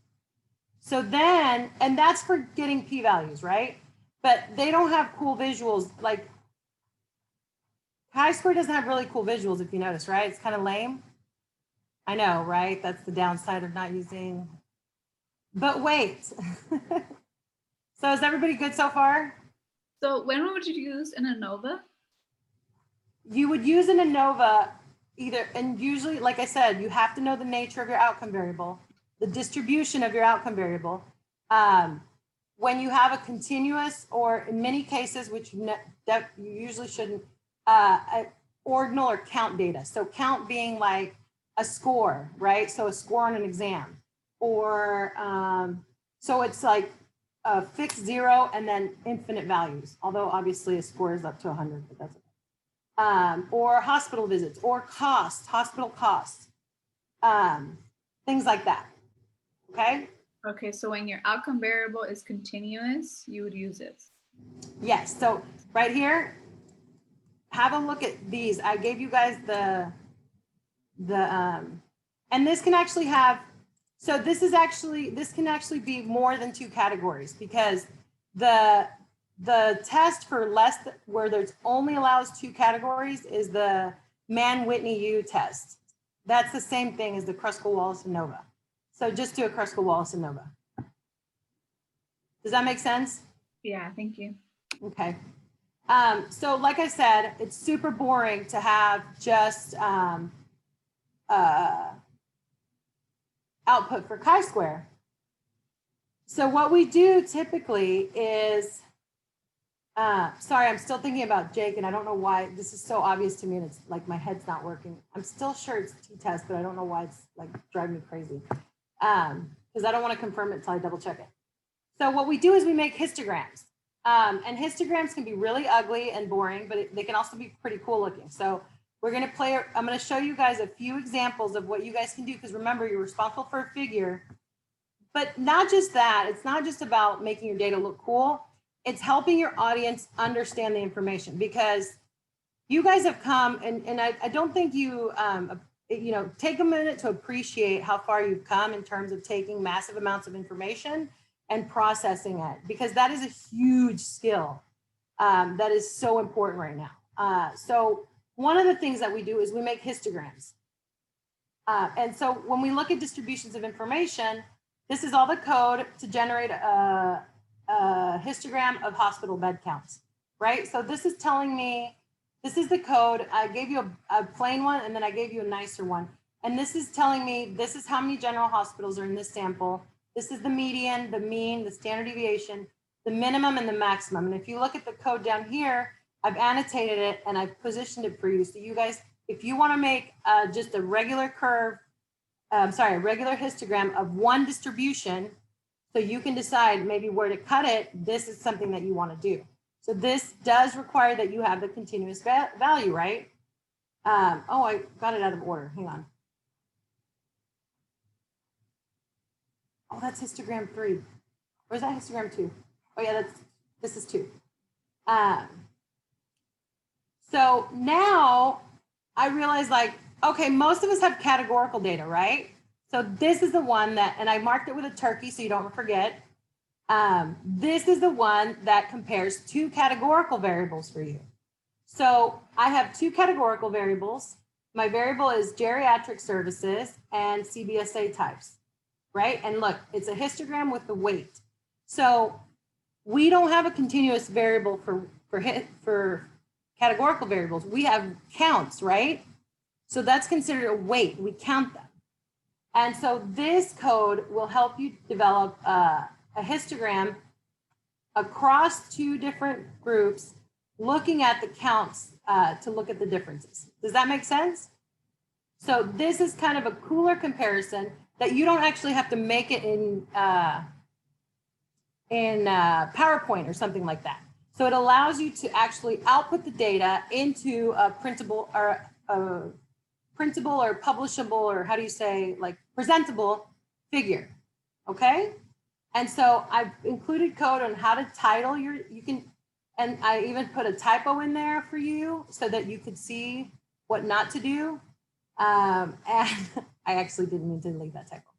So then, and that's for getting p-values, right? But they don't have cool visuals. Like chi-square doesn't have really cool visuals if you notice, right? It's kind of lame. I know, right? That's the downside of not using, but wait. So is everybody good so far? So when would you use an ANOVA? You would use an ANOVA either, and usually, like I said, you have to know the nature of your outcome variable, the distribution of your outcome variable. When you have a continuous, or in many cases, which you usually shouldn't, ordinal or count data. So count being like a score, right? So a score on an exam, or so it's like a fixed 0 and then infinite values. Although obviously a score is up to 100, but that's okay. Or hospital visits, or costs, hospital costs, things like that. Okay. Okay, so when your outcome variable is continuous, you would use it. Yes, so right here, have a look at these. I gave you guys and this can actually have So this can actually be more than 2 categories, because the test for where there's only allows 2 categories is the Mann-Whitney-U test. That's the same thing as the Kruskal-Wallis ANOVA. So just do a Kruskal-Wallis ANOVA. Does that make sense? Yeah, thank you. Okay. So like I said, it's super boring to have just output for chi-square. So what we do typically is, sorry, I'm still thinking about Jake, and I don't know why this is so obvious to me, and it's like my head's not working. I'm still sure it's t-test, but I don't know why it's like driving me crazy. Because I don't want to confirm it until I double check it. So what we do is we make histograms. And histograms can be really ugly and boring, but they can also be pretty cool looking. So we're going to I'm going to show you guys a few examples of what you guys can do, because remember, you're responsible for a figure. But not just that, it's not just about making your data look cool. It's helping your audience understand the information, because you guys have come, and I don't think you take a minute to appreciate how far you've come in terms of taking massive amounts of information and processing it, because that is a huge skill that is so important right now. So one of the things that we do is we make histograms. And so when we look at distributions of information, this is all the code to generate a histogram of hospital bed counts, right? So this is telling me, this is the code. I gave you a plain one, and then I gave you a nicer one. And this is telling me, this is how many general hospitals are in this sample. This is the median, the mean, the standard deviation, the minimum, and the maximum. And if you look at the code down here, I've annotated it and I've positioned it for you. So you guys, if you want to make just a regular curve, a regular histogram of one distribution, so you can decide maybe where to cut it, this is something that you want to do. So this does require that you have the continuous value, right? Oh, I got it out of order. Hang on. Oh, that's histogram 3. Or is that histogram 2? Oh yeah, this is 2. So now I realize, like, okay, most of us have categorical data, right? So this is the one that, and I marked it with a turkey so you don't forget. This is the one that compares 2 categorical variables for you. So I have 2 categorical variables. My variable is geriatric services and CBSA types, right? And look, it's a histogram with the weight. So we don't have a continuous variable for categorical variables. We have counts, right? So that's considered a weight. We count them. And so this code will help you develop a histogram across 2 different groups, looking at the counts to look at the differences. Does that make sense? So this is kind of a cooler comparison that you don't actually have to make it in PowerPoint or something like that. So it allows you to actually output the data into a printable or publishable, or how do you say, like, presentable figure, okay? And so I've included code on how to title and I even put a typo in there for you so that you could see what not to do. And I actually didn't mean to leave that typo.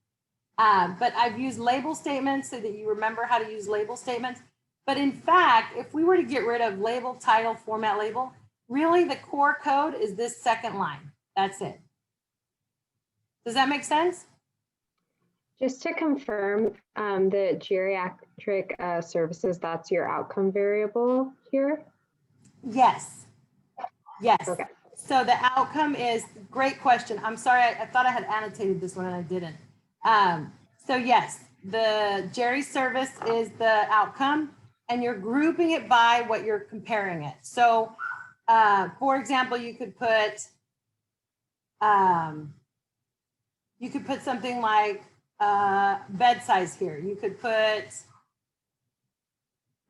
But I've used label statements so that you remember how to use label statements. But in fact, if we were to get rid of label, title, format, label, really the core code is this second line. That's it. Does that make sense? Just to confirm, the geriatric services, that's your outcome variable here? Yes. Yes. Okay. So the outcome is, great question. I'm sorry, I thought I had annotated this one and I didn't. So yes, the Jerry service is the outcome, and you're grouping it by what you're comparing it. So for example, you could put something like bed size here. You could put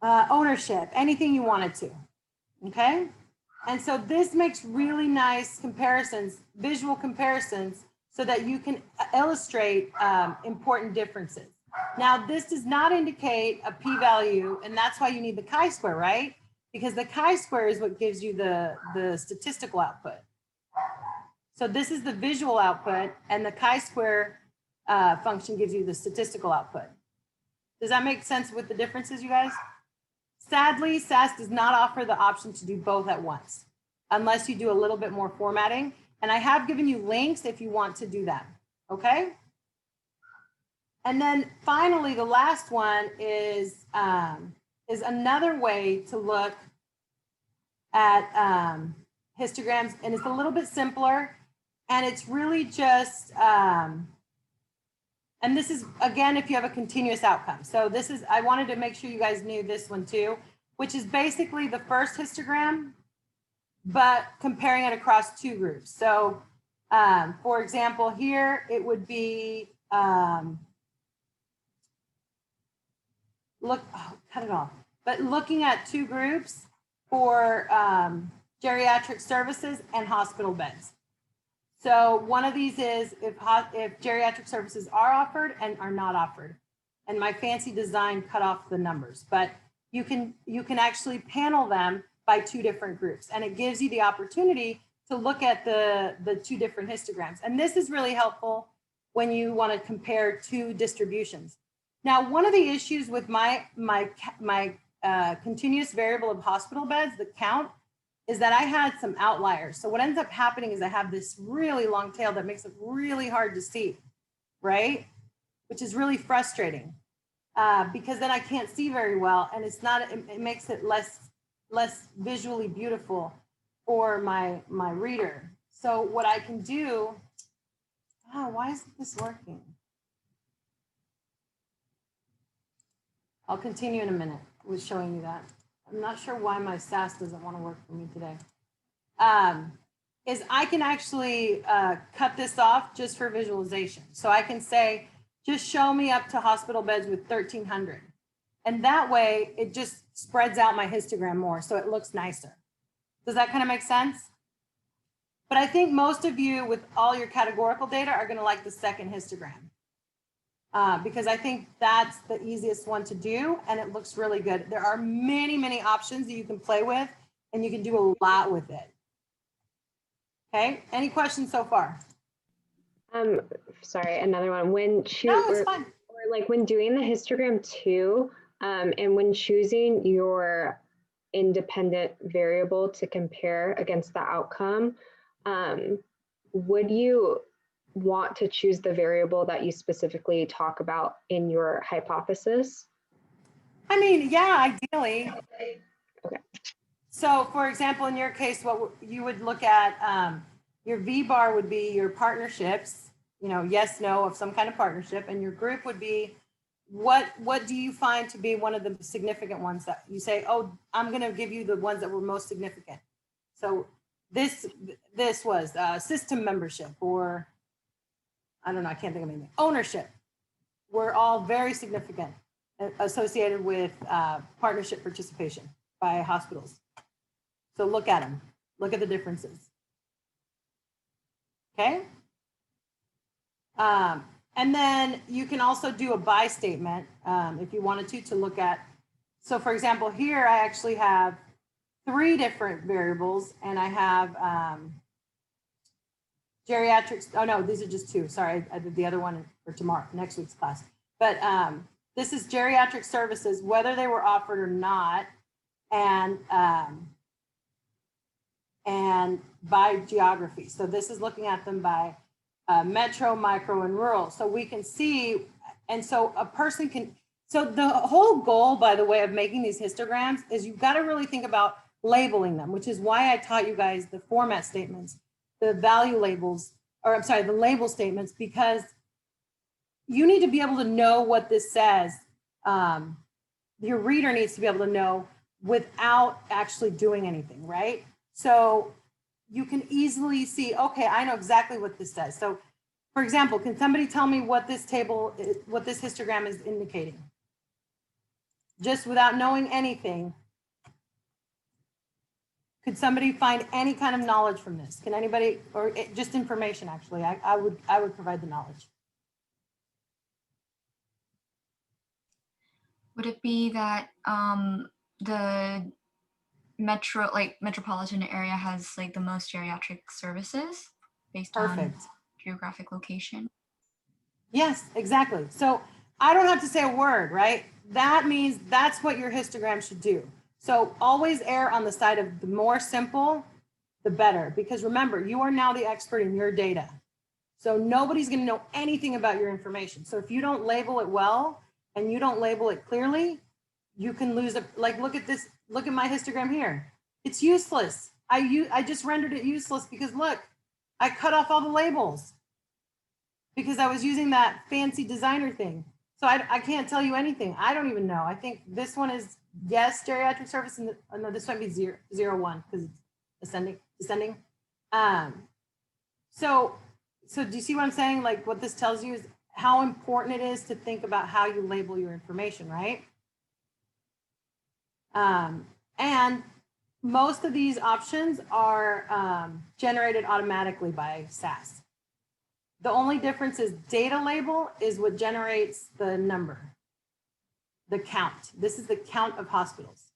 ownership, anything you wanted to, okay? And so this makes really nice comparisons, visual comparisons, so that you can illustrate important differences. Now, this does not indicate a p-value, and that's why you need the chi-square, right? Because the chi-square is what gives you the statistical output. So this is the visual output, and the chi-square function gives you the statistical output. Does that make sense with the differences, you guys? Sadly, SAS does not offer the option to do both at once, unless you do a little bit more formatting. And I have given you links if you want to do that, okay? And then finally, the last one is another way to look at histograms, and it's a little bit simpler, and it's really just, and this is, again, if you have a continuous outcome. So this is, I wanted to make sure you guys knew this one too, which is basically the first histogram, but comparing it across two groups. So for example, here, it would be, cut it off. But looking at two groups for geriatric services and hospital beds. So one of these is if geriatric services are offered and are not offered. And my fancy design cut off the numbers, but you can actually panel them by two different groups. And it gives you the opportunity to look at the two different histograms. And this is really helpful when you want to compare two distributions. Now, one of the issues with my continuous variable of hospital beds, the count, is that I had some outliers. So what ends up happening is I have this really long tail that makes it really hard to see, right? Which is really frustrating because then I can't see very well, and it's not. It makes it less visually beautiful for my reader. So what I can do, why isn't this working? I'll continue in a minute with showing you that. I'm not sure why my SAS doesn't want to work for me today. Is I can actually cut this off just for visualization. So I can say, just show me up to hospital beds with 1,300. And that way it just spreads out my histogram more so it looks nicer. Does that kind of make sense? But I think most of you with all your categorical data are going to like the second histogram. Because I think that's the easiest one to do and it looks really good. There are many, many options that you can play with and you can do a lot with it. Okay, any questions so far? Sorry, another one. When No, it's fine. or like when doing the histogram too, and when choosing your independent variable to compare against the outcome, would you want to choose the variable that you specifically talk about in your hypothesis? I mean, yeah, ideally. Okay. So for example, in your case, what you would look at, your V bar would be your partnerships, you know, yes, no of some kind of partnership, and your group would be what do you find to be one of the significant ones that you say, oh, I'm going to give you the ones that were most significant. So this was system membership, or I don't know, I can't think of anything. Ownership. We're all very significant associated with partnership participation by hospitals. So look at them, look at the differences. Okay. And then you can also do a by statement if you wanted to look at. So for example, here I actually have 3 different variables and I have geriatrics. Oh no, these are just 2. Sorry, I did the other one for tomorrow, next week's class. But this is geriatric services, whether they were offered or not, and by geography. So this is looking at them by metro, micro, and rural. So we can see, and so a person can, so the whole goal, by the way, of making these histograms is you've got to really think about labeling them, which is why I taught you guys the format statements, the value labels, or I'm sorry, the label statements, because you need to be able to know what this says. Your reader needs to be able to know without actually doing anything, right? So you can easily see, okay, I know exactly what this says. So for example, can somebody tell me what this table, what this histogram is indicating? Just without knowing anything, could somebody find any kind of knowledge from this? Can anybody, or just information actually, I would provide the knowledge. Would it be that the metropolitan area has like the most geriatric services based on Perfect. geographic location? Yes, exactly. So I don't have to say a word, right? That means that's what your histogram should do. So always err on the side of the more simple, the better, because remember, you are now the expert in your data. So nobody's going to know anything about your information. So if you don't label it well and you don't label it clearly, you can lose it. Like, look at this, look at my histogram here. It's useless. I just rendered it useless because look, I cut off all the labels because I was using that fancy designer thing. So I can't tell you anything. I don't even know. I think this one is yes, geriatric service, and no, this might be 001 because it's descending. So do you see what I'm saying? Like, what this tells you is how important it is to think about how you label your information, right? And most of these options are generated automatically by SAS. The only difference is data label is what generates the number, the count. This is the count of hospitals.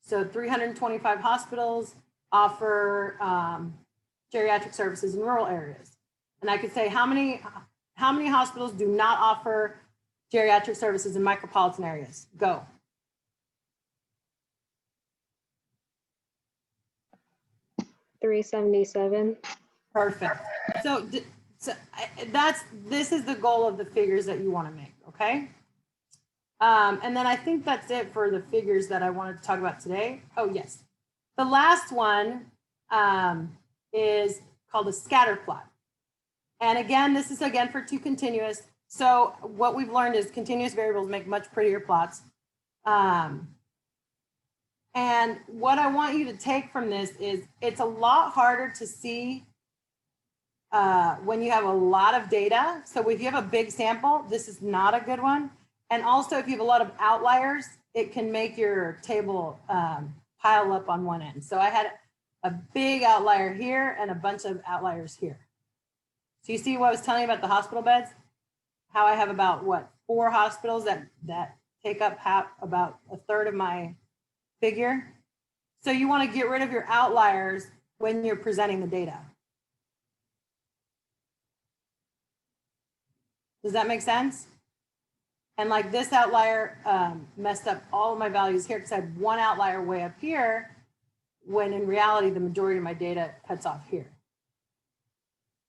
So 325 hospitals offer geriatric services in rural areas. And I could say how many hospitals do not offer geriatric services in micropolitan areas? Go. $377. Perfect. So this is the goal of the figures that you want to make, okay? And then I think that's it for the figures that I wanted to talk about today. Oh, yes. The last one is called a scatter plot. And again, this is again for two continuous. So what we've learned is continuous variables make much prettier plots. And what I want you to take from this is it's a lot harder to see when you have a lot of data. So if you have a big sample, this is not a good one. And also if you have a lot of outliers, it can make your table pile up on one end. So I had a big outlier here and a bunch of outliers here. So you see what I was telling you about the hospital beds? How I have about what, 4 hospitals that take up about a third of my figure. So you want to get rid of your outliers when you're presenting the data. Does that make sense? And like this outlier messed up all of my values here because I had one outlier way up here, when in reality, the majority of my data cuts off here.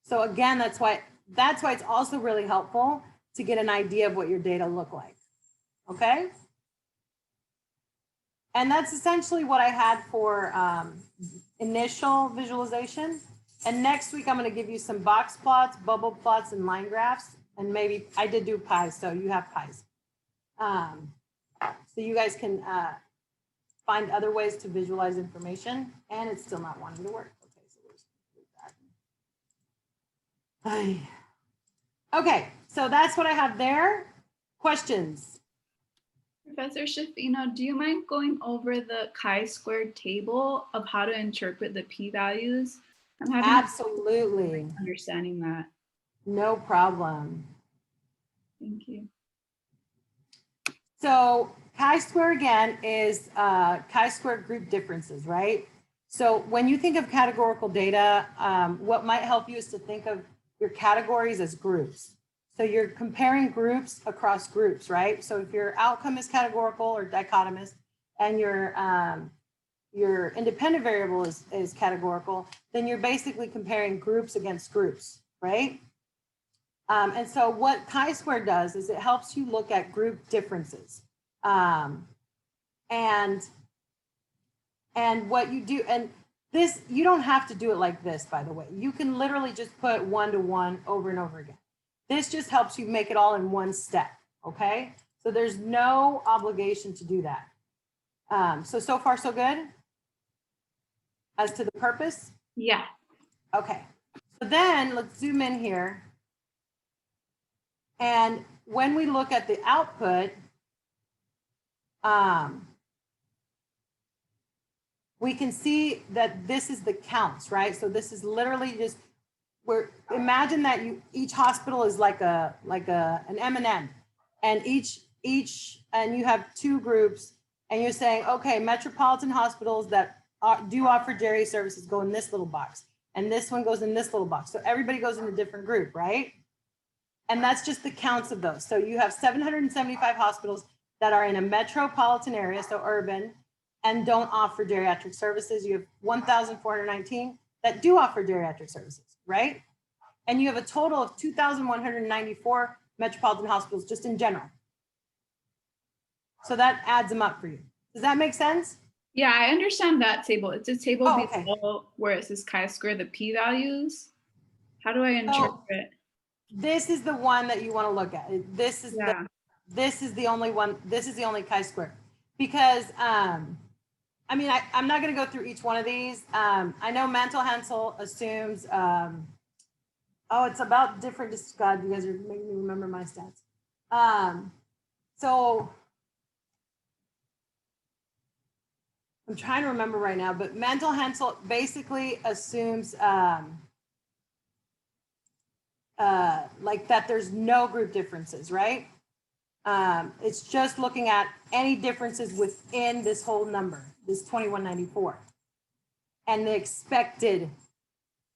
So again, that's why it's also really helpful to get an idea of what your data look like, okay? And that's essentially what I had for initial visualization. And next week, I'm gonna give you some box plots, bubble plots, and line graphs. And maybe I did do pies, so you have pies. So you guys can find other ways to visualize information, and it's still not wanting to work. Okay, so we'll just do that. Okay, so that's what I have there. Questions? Professor Shafino, do you mind going over the chi-squared table of how to interpret the p-values? I'm having Absolutely. understanding that. No problem. Thank you. So chi-square again is chi-square group differences, right? So when you think of categorical data, what might help you is to think of your categories as groups. So you're comparing groups across groups, right? So if your outcome is categorical or dichotomous and your independent variable is categorical, then you're basically comparing groups against groups, right? And so what chi-square does is it helps you look at group differences. And what you do, and this, you don't have to do it like this, by the way. You can literally just put 1-to-1 over and over again. This just helps you make it all in one step, okay? So there's no obligation to do that. So far, so good? As to the purpose? Yeah. Okay, so then let's zoom in here. And when we look at the output, we can see that this is the counts, right? So this is literally just imagine that each hospital is like an M&M, and and you have 2 groups, and you're saying, okay, metropolitan hospitals that do offer geri services go in this little box, and this one goes in this little box. So everybody goes in a different group, right? And that's just the counts of those. So you have 775 hospitals that are in a metropolitan area, so urban, and don't offer geriatric services. You have 1,419 that do offer geriatric services, right? And you have a total of 2,194 metropolitan hospitals just in general. So that adds them up for you. Does that make sense? Yeah, I understand that table. It's a table Oh, okay. below where it says chi-square, the p-values. How do I interpret? This is the one that you want to look at. This is Yeah. this is the only one. This is the only chi-square, because I mean, I'm not going to go through each one of these. I know Mantle Hansel assumes. Oh, it's about different. God, you guys are making me remember my stats. So I'm trying to remember right now, but Mantle Hansel basically assumes like that there's no group differences, right? It's just looking at any differences within this whole number, this 2194, and the expected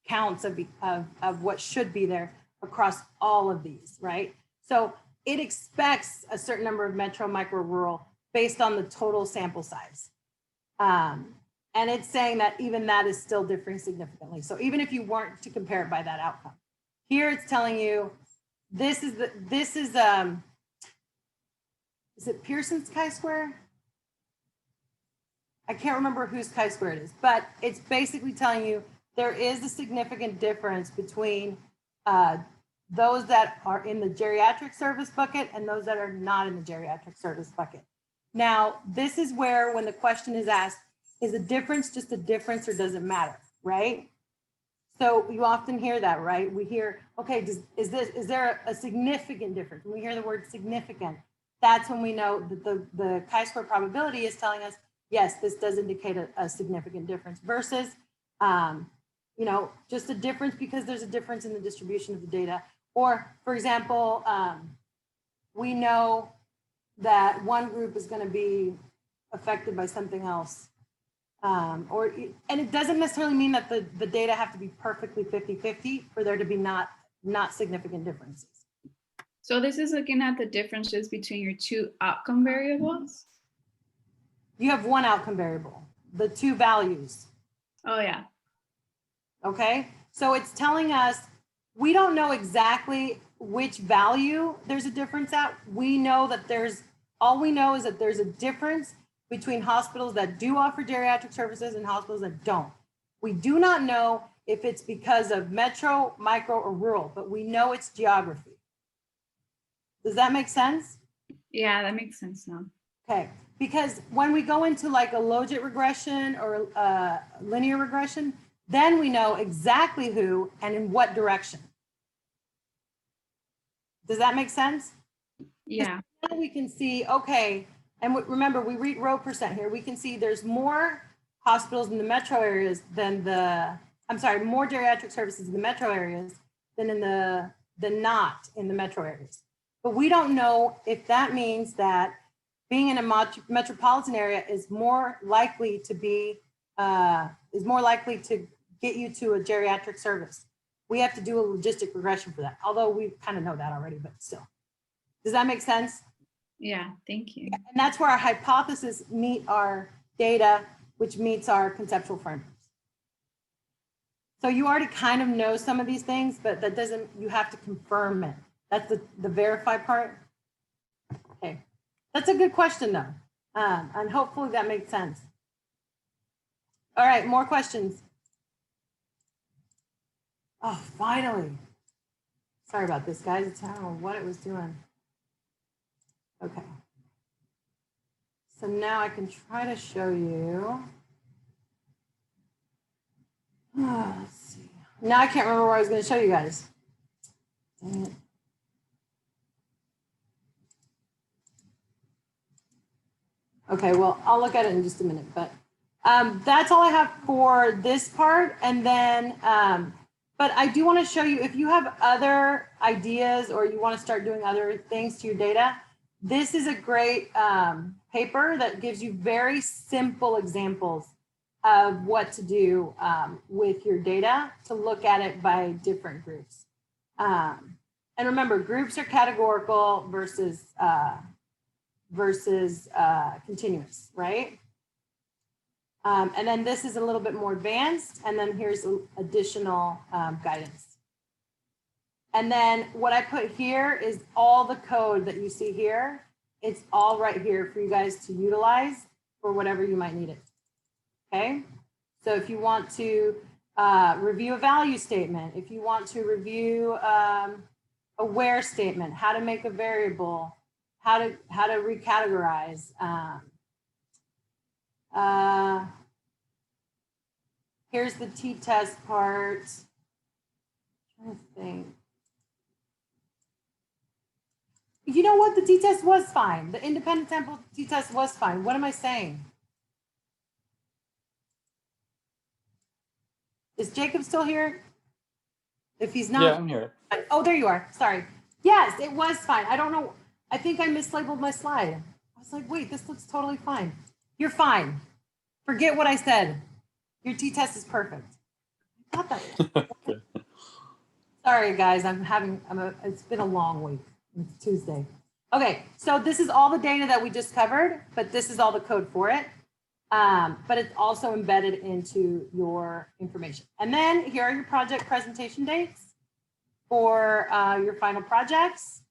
counts of what should be there across all of these, right? So it expects a certain number of metro, micro, rural based on the total sample size. And it's saying that even that is still differing significantly. So even if you weren't to compare it by that outcome, here it's telling you this is it Pearson's chi-square? I can't remember whose chi-square it is, but it's basically telling you there is a significant difference between those that are in the geriatric service bucket and those that are not in the geriatric service bucket. Now, this is where when the question is asked, is a difference just a difference or does it matter, right? So you often hear that, right? We hear, okay, is there a significant difference? When we hear the word significant, that's when we know that the chi-square probability is telling us, yes, this does indicate a significant difference versus, you know, just a difference because there's a difference in the distribution of the data. Or for example, we know that one group is going to be affected by something else. And it doesn't necessarily mean that the data have to be perfectly 50-50 for there to be not significant differences. So this is looking at the differences between your two outcome variables? You have one outcome variable, the two values. Oh yeah. Okay, so it's telling us, we don't know exactly which value there's a difference at. We know that all we know is that there's a difference between hospitals that do offer geriatric services and hospitals that don't. We do not know if it's because of metro, micro, or rural, but we know it's geography. Does that make sense? Yeah, that makes sense now. Okay, because when we go into like a logit regression or linear regression, then we know exactly who and in what direction. Does that make sense? Yeah. Now we can see, okay, and remember, we read row percent here. We can see there's more hospitals in the metro areas than more geriatric services in the metro areas than not in the metro areas. But we don't know if that means that being in a metropolitan area is more likely to get you to a geriatric service. We have to do a logistic regression for that, although we kind of know that already, but still. Does that make sense? Yeah, thank you. And that's where our hypotheses meet our data, which meets our conceptual frameworks. So you already kind of know some of these things, but that doesn't, you have to confirm it. That's the verify part. Okay, that's a good question though. And hopefully that makes sense. All right, more questions. Oh, finally. Sorry about this, guys. I don't know what it was doing. Okay. So now I can try to show you. Let's see. Now I can't remember where I was going to show you guys. Dang it. Okay, well, I'll look at it in just a minute, but that's all I have for this part. And then, but I do want to show you, if you have other ideas or you want to start doing other things to your data, this is a great paper that gives you very simple examples of what to do with your data to look at it by different groups. And remember, groups are categorical versus continuous, right? And then this is a little bit more advanced, and then here's additional guidance. And then what I put here is all the code that you see here. It's all right here for you guys to utilize for whatever you might need it. Okay, so if you want to review a value statement, if you want to review a where statement, how to make a variable, how to recategorize. Here's the t-test part. I'm trying to think. You know what? The t-test was fine. The independent sample t-test was fine. What am I saying? Is Jacob still here? If he's not. Yeah, I'm here. Oh, there you are. Sorry. Yes, it was fine. I don't know. I think I mislabeled my slide. I was like, wait, this looks totally fine. You're fine. Forget what I said. Your t-test is perfect. I thought that. Okay. Sorry, guys. It's been a long week. It's Tuesday. Okay, so this is all the data that we just covered, but this is all the code for it. But it's also embedded into your information. And then here are your project presentation dates for your final projects.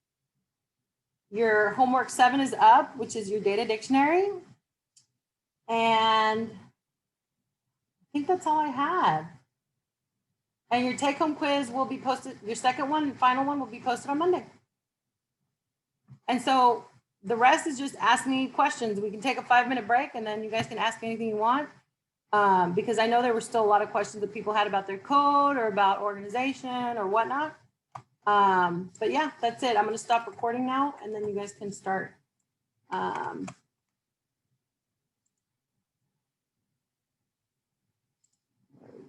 Your homework 7 is up, which is your data dictionary. And I think that's all I had. And your take-home quiz will be posted, your second one and final one will be posted on Monday. And so the rest is just ask me questions. We can take a 5-minute break and then you guys can ask me anything you want. Because I know there were still a lot of questions that people had about their code or about organization or whatnot. But yeah, that's it. I'm going to stop recording now and then you guys can start